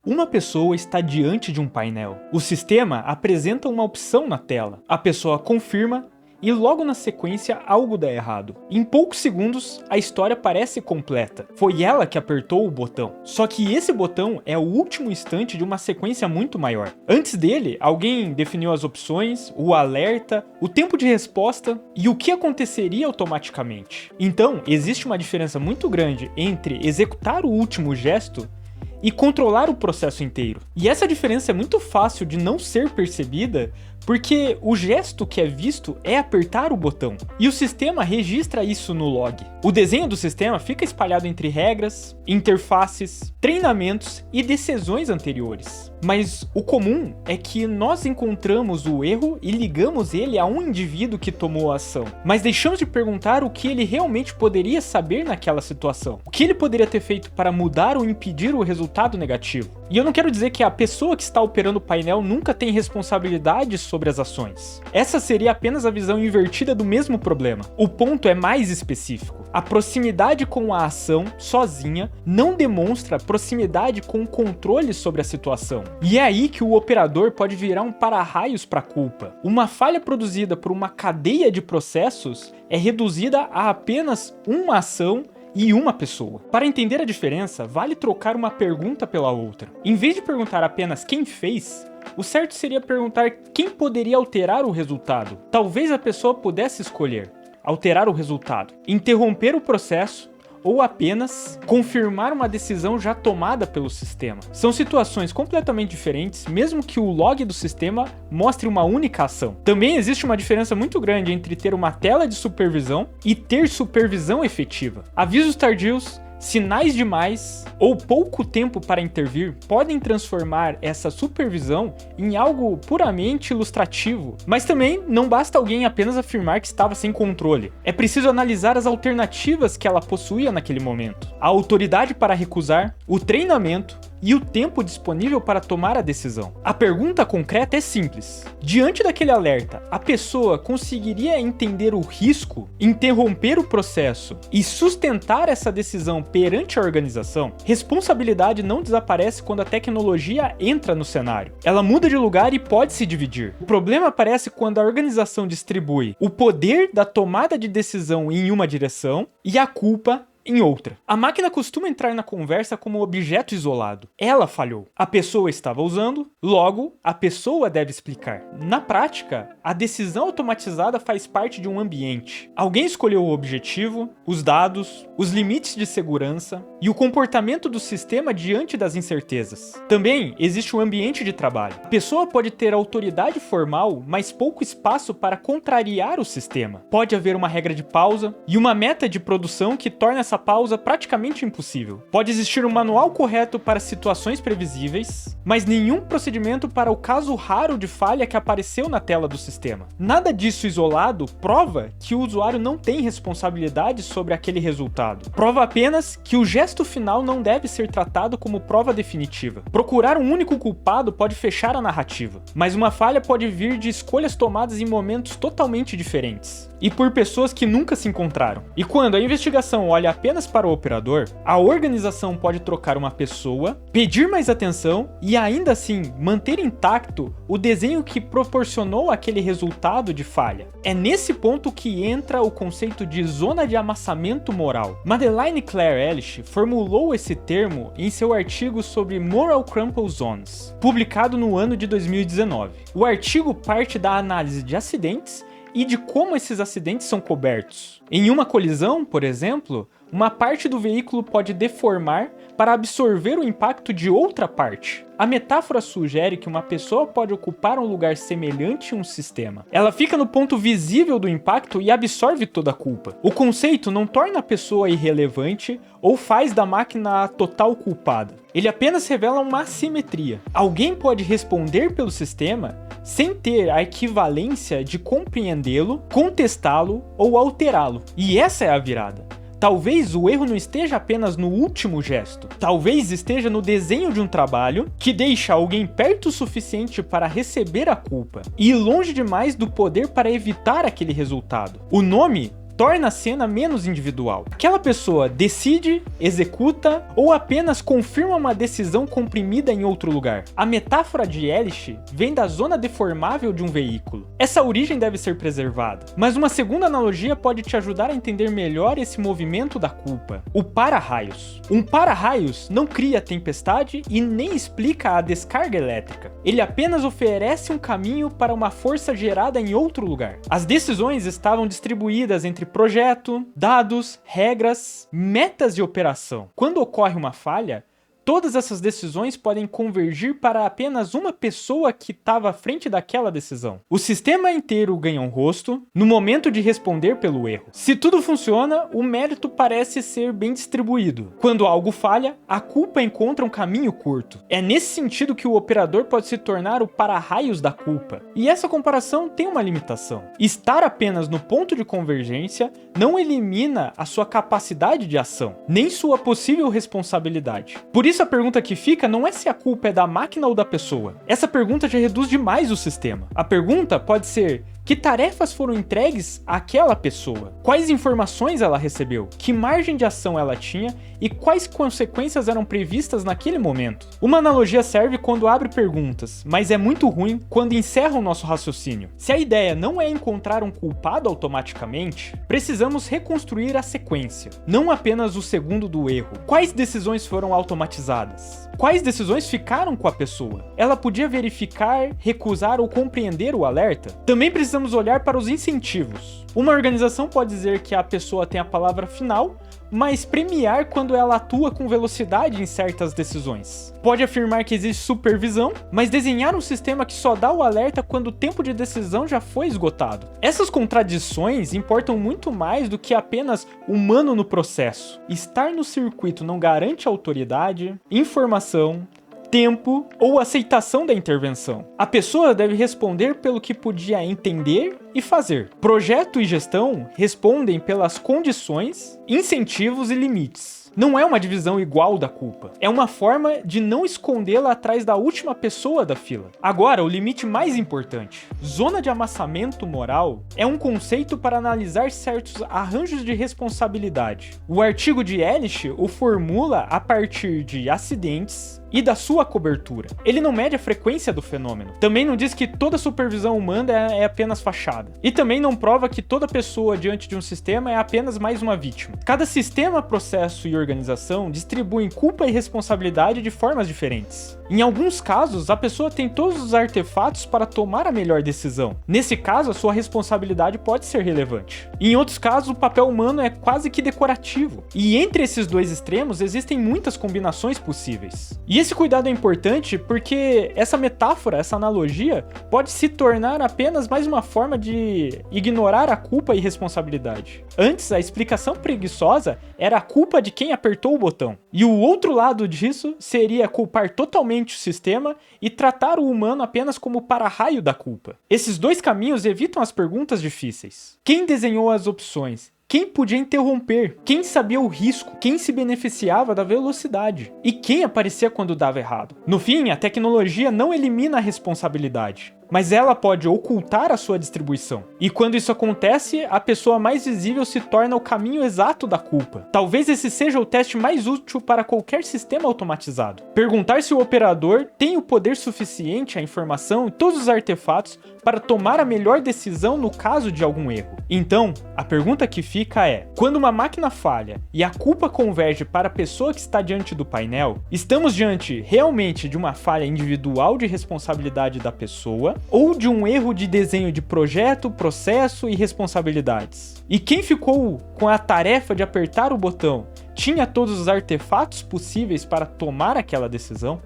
Uma pessoa está diante de um painel. O sistema apresenta uma opção na tela. A pessoa confirma e logo na sequência algo dá errado. Em poucos segundos, a história parece completa. Foi ela que apertou o botão. Só que esse botão é o último instante de uma sequência muito maior. Antes dele, alguém definiu as opções, o alerta, o tempo de resposta e o que aconteceria automaticamente. Então, existe uma diferença muito grande entre executar o último gesto e controlar o processo inteiro. E essa diferença é muito fácil de não ser percebida porque o gesto que é visto é apertar o botão, e o sistema registra isso no log. O desenho do sistema fica espalhado entre regras, interfaces, treinamentos e decisões anteriores. Mas o comum é que nós encontramos o erro e ligamos ele a um indivíduo que tomou a ação, mas deixamos de perguntar o que ele realmente poderia saber naquela situação. O que ele poderia ter feito para mudar ou impedir o resultado negativo. E eu não quero dizer que a pessoa que está operando o painel nunca tem responsabilidade sobre as ações. Essa seria apenas a visão invertida do mesmo problema. O ponto é mais específico. A proximidade com a ação, sozinha, não demonstra proximidade com o controle sobre a situação. E é aí que o operador pode virar um para-raios para a culpa. Uma falha produzida por uma cadeia de processos é reduzida a apenas uma ação e uma pessoa. Para entender a diferença, vale trocar uma pergunta pela outra. Em vez de perguntar apenas quem fez, o certo seria perguntar quem poderia alterar o resultado. Talvez a pessoa pudesse escolher alterar o resultado, interromper o processo ou apenas confirmar uma decisão já tomada pelo sistema. São situações completamente diferentes, mesmo que o log do sistema mostre uma única ação. Também existe uma diferença muito grande entre ter uma tela de supervisão e ter supervisão efetiva. Avisos tardios, sinais demais ou pouco tempo para intervir podem transformar essa supervisão em algo puramente ilustrativo, mas também não basta alguém apenas afirmar que estava sem controle. É preciso analisar as alternativas que ela possuía naquele momento, a autoridade para recusar, o treinamento e o tempo disponível para tomar a decisão. A pergunta concreta é simples. Diante daquele alerta, a pessoa conseguiria entender o risco, interromper o processo e sustentar essa decisão perante a organização? Responsabilidade não desaparece quando a tecnologia entra no cenário. Ela muda de lugar e pode se dividir. O problema aparece quando a organização distribui o poder da tomada de decisão em uma direção e a culpa em outra. A máquina costuma entrar na conversa como objeto isolado. Ela falhou. A pessoa estava usando, logo, a pessoa deve explicar. Na prática, a decisão automatizada faz parte de um ambiente. Alguém escolheu o objetivo, os dados, os limites de segurança e o comportamento do sistema diante das incertezas. Também existe um ambiente de trabalho. A pessoa pode ter autoridade formal, mas pouco espaço para contrariar o sistema. Pode haver uma regra de pausa e uma meta de produção que torna essa pausa praticamente impossível. Pode existir um manual correto para situações previsíveis, mas nenhum procedimento para o caso raro de falha que apareceu na tela do sistema. Nada disso isolado prova que o usuário não tem responsabilidade sobre aquele resultado. Prova apenas que o gesto final não deve ser tratado como prova definitiva. Procurar um único culpado pode fechar a narrativa, mas uma falha pode vir de escolhas tomadas em momentos totalmente diferentes e por pessoas que nunca se encontraram. E quando a investigação olha apenas para o operador, a organização pode trocar uma pessoa, pedir mais atenção e ainda assim manter intacto o desenho que proporcionou aquele resultado de falha. É nesse ponto que entra o conceito de zona de amassamento moral. Madeleine Claire Ellis formulou esse termo em seu artigo sobre Moral Crumple Zones, publicado no ano de 2019. O artigo parte da análise de acidentes e de como esses acidentes são cobertos. Em uma colisão, por exemplo, uma parte do veículo pode deformar para absorver o impacto de outra parte. A metáfora sugere que uma pessoa pode ocupar um lugar semelhante a um sistema. Ela fica no ponto visível do impacto e absorve toda a culpa. O conceito não torna a pessoa irrelevante ou faz da máquina a total culpada. Ele apenas revela uma assimetria. Alguém pode responder pelo sistema sem ter a equivalência de compreendê-lo, contestá-lo ou alterá-lo. E essa é a virada. Talvez o erro não esteja apenas no último gesto. Talvez esteja no desenho de um trabalho que deixa alguém perto o suficiente para receber a culpa e longe demais do poder para evitar aquele resultado. O nome torna a cena menos individual. Aquela pessoa decide, executa ou apenas confirma uma decisão comprimida em outro lugar. A metáfora de Elish vem da zona deformável de um veículo. Essa origem deve ser preservada, mas uma segunda analogia pode te ajudar a entender melhor esse movimento da culpa. O para-raios. Um para-raios não cria tempestade e nem explica a descarga elétrica. Ele apenas oferece um caminho para uma força gerada em outro lugar. As decisões estavam distribuídas entre projeto, dados, regras, metas de operação. Quando ocorre uma falha, todas essas decisões podem convergir para apenas uma pessoa que estava à frente daquela decisão. O sistema inteiro ganha um rosto no momento de responder pelo erro. Se tudo funciona, o mérito parece ser bem distribuído. Quando algo falha, a culpa encontra um caminho curto. É nesse sentido que o operador pode se tornar o para-raios da culpa. E essa comparação tem uma limitação. Estar apenas no ponto de convergência não elimina a sua capacidade de ação, nem sua possível responsabilidade. Por isso, a pergunta que fica não é se a culpa é da máquina ou da pessoa. Essa pergunta já reduz demais o sistema. A pergunta pode ser: que tarefas foram entregues àquela pessoa? Quais informações ela recebeu? Que margem de ação ela tinha? E quais consequências eram previstas naquele momento? Uma analogia serve quando abre perguntas, mas é muito ruim quando encerra o nosso raciocínio. Se a ideia não é encontrar um culpado automaticamente, precisamos reconstruir a sequência, não apenas o segundo do erro. Quais decisões foram automatizadas? Quais decisões ficaram com a pessoa? Ela podia verificar, recusar ou compreender o alerta? Também precisamos olhar para os incentivos. Uma organização pode dizer que a pessoa tem a palavra final, mas premiar quando ela atua com velocidade em certas decisões. Pode afirmar que existe supervisão, mas desenhar um sistema que só dá o alerta quando o tempo de decisão já foi esgotado. Essas contradições importam muito mais do que apenas humano no processo. Estar no circuito não garante autoridade, informação, tempo ou aceitação da intervenção. A pessoa deve responder pelo que podia entender e fazer. Projeto e gestão respondem pelas condições, incentivos e limites. Não é uma divisão igual da culpa. É uma forma de não escondê-la atrás da última pessoa da fila. Agora, o limite mais importante. Zona de amassamento moral é um conceito para analisar certos arranjos de responsabilidade. O artigo de Elish o formula a partir de acidentes e da sua cobertura. Ele não mede a frequência do fenômeno. Também não diz que toda supervisão humana é apenas fachada. E também não prova que toda pessoa diante de um sistema é apenas mais uma vítima. Cada sistema, processo e organização distribuem culpa e responsabilidade de formas diferentes. Em alguns casos, a pessoa tem todos os artefatos para tomar a melhor decisão. Nesse caso, a sua responsabilidade pode ser relevante. Em outros casos, o papel humano é quase que decorativo. E entre esses dois extremos, existem muitas combinações possíveis. E esse cuidado é importante porque essa metáfora, essa analogia, pode se tornar apenas mais uma forma de ignorar a culpa e responsabilidade. Antes, a explicação preguiçosa era a culpa de quem apertou o botão. E o outro lado disso seria culpar totalmente o sistema e tratar o humano apenas como para-raio da culpa. Esses dois caminhos evitam as perguntas difíceis. Quem desenhou as opções? Quem podia interromper? Quem sabia o risco? Quem se beneficiava da velocidade? E quem aparecia quando dava errado? No fim, a tecnologia não elimina a responsabilidade, mas ela pode ocultar a sua distribuição. E quando isso acontece, a pessoa mais visível se torna o caminho exato da culpa. Talvez esse seja o teste mais útil para qualquer sistema automatizado. Perguntar se o operador tem o poder suficiente, a informação e todos os artefatos para tomar a melhor decisão no caso de algum erro. Então, a pergunta que fica é: quando uma máquina falha e a culpa converge para a pessoa que está diante do painel, estamos diante realmente de uma falha individual de responsabilidade da pessoa ou de um erro de desenho de projeto, processo e responsabilidades? E quem ficou com a tarefa de apertar o botão tinha todos os artefatos possíveis para tomar aquela decisão?